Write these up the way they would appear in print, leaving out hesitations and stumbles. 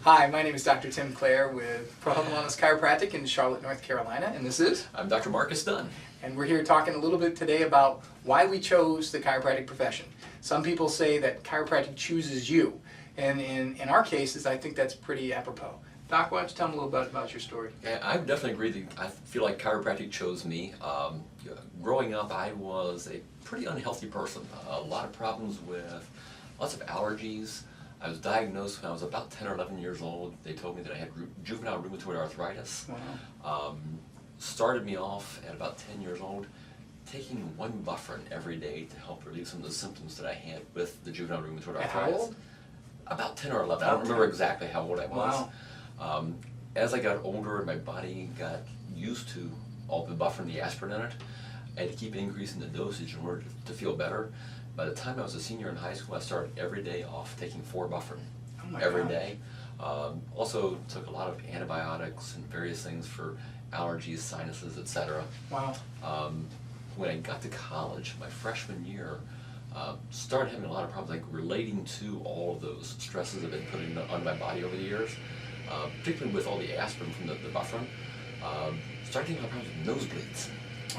Hi, my name is Dr. Tim Clare with ProHealth and Wellness Chiropractic in Charlotte, North Carolina, and this is? I'm Dr. Marcus Dunn. And we're here talking a little bit today about why we chose the chiropractic profession. Some people say that chiropractic chooses you, and in our cases, I think that's pretty apropos. Doc, why don't you tell them a little bit about your story? Yeah, I definitely agree that I feel like chiropractic chose me. Growing up, I was a pretty unhealthy person. A lot of problems with lots of allergies. I was diagnosed when I was about 10 or 11 years old. They told me that I had juvenile rheumatoid arthritis. Wow. Started me off at about 10 years old, taking one bufferin every day to help relieve some of the symptoms that I had with the juvenile rheumatoid arthritis. At how old? About 10 or 11. I don't remember exactly how old I was. Wow. As I got older and my body got used to all the bufferin, the aspirin in it, I had to keep increasing the dosage in order to feel better. By the time I was a senior in high school, I started every day off taking 4 bufferin every day. Also took a lot of antibiotics and various things for allergies, sinuses, etc. Wow. When I got to college, my freshman year, started having a lot of problems like relating to all of those stresses I've been putting on my body over the years, particularly with all the aspirin from the bufferin. Started getting a lot of problems with nosebleeds.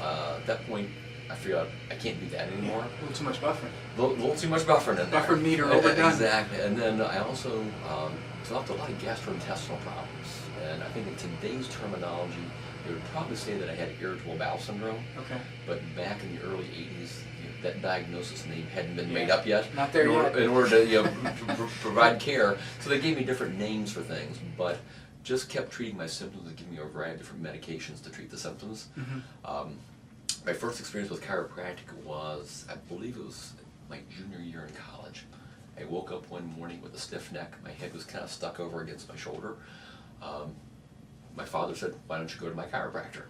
At that point, I figured out I can't do that anymore. A little too much bufferin. A little too much bufferin in there. Bufferin meter overdone. Exactly. And then I also developed a lot of gastrointestinal problems. And I think in today's terminology, they would probably say that I had irritable bowel syndrome. Okay. But back in the early 80s, that diagnosis name hadn't been made up yet. Not there yet. In order to provide care. So they gave me different names for things, but just kept treating my symptoms and giving me a variety of different medications to treat the symptoms. Mm-hmm. My first experience with chiropractic was, I believe it was my junior year in college. I woke up one morning with a stiff neck. My head was kind of stuck over against my shoulder. My father said, "Why don't you go to my chiropractor?"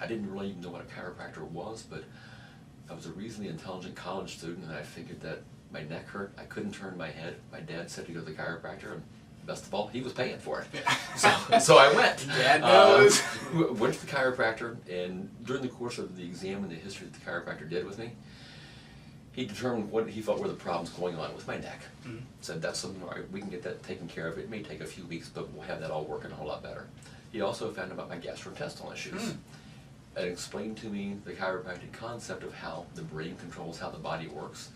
I didn't really even know what a chiropractor was, but I was a reasonably intelligent college student, and I figured that my neck hurt. I couldn't turn my head. My dad said to go to the chiropractor, and best of all, he was paying for it. So I went. Dad knows. Went to the chiropractor, and during the course of the exam and the history that the chiropractor did with me, he determined what he felt were the problems going on with my neck. Said, that's something, all right, we can get that taken care of. It may take a few weeks, but we'll have that all working a whole lot better. He also found about my gastrointestinal issues. And explained to me the chiropractic concept of how the brain controls how the body works.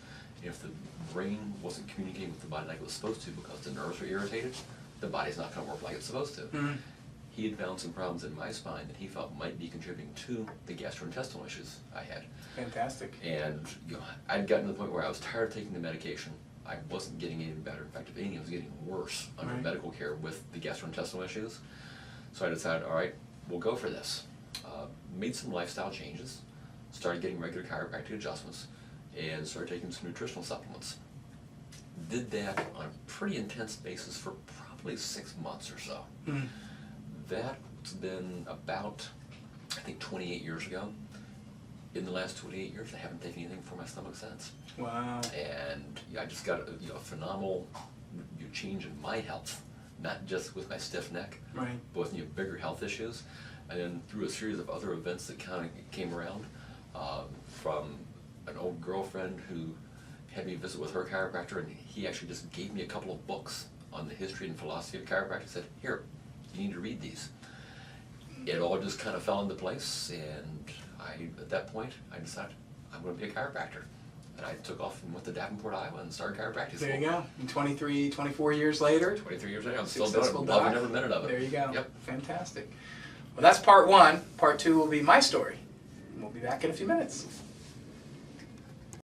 If the brain wasn't communicating with the body like it was supposed to because the nerves are irritated, the body's not going to work like it's supposed to. He had found some problems in my spine that he felt might be contributing to the gastrointestinal issues I had. Fantastic. And I'd gotten to the point where I was tired of taking the medication. I wasn't getting any better. In fact, if anything, I was getting worse under medical care with the gastrointestinal issues. So I decided, all right, we'll go for this. Made some lifestyle changes, started getting regular chiropractic adjustments, and started taking some nutritional supplements. Did that on a pretty intense basis for probably 6 months or so. That's been about, I think, 28 years ago. In the last 28 years, I haven't taken anything for my stomach since. Wow. And I just got a phenomenal change in my health, not just with my stiff neck, but with bigger health issues. And then through a series of other events that kind of came around, from an old girlfriend who had me visit with her chiropractor, and he actually just gave me a couple of books on the history and philosophy of chiropractic. Said, "Here, you need to read these." It all just kind of fell into place, and at that point, I decided I'm going to be a chiropractor. And I took off and went to Davenport, Iowa, and started chiropractic school. There you go. And 23, 24 years later. 23 years later, I'm still doing it. Loving every minute of it. There you go. Yep. Fantastic. Well, that's part one. Part two will be my story. We'll be back in a few minutes.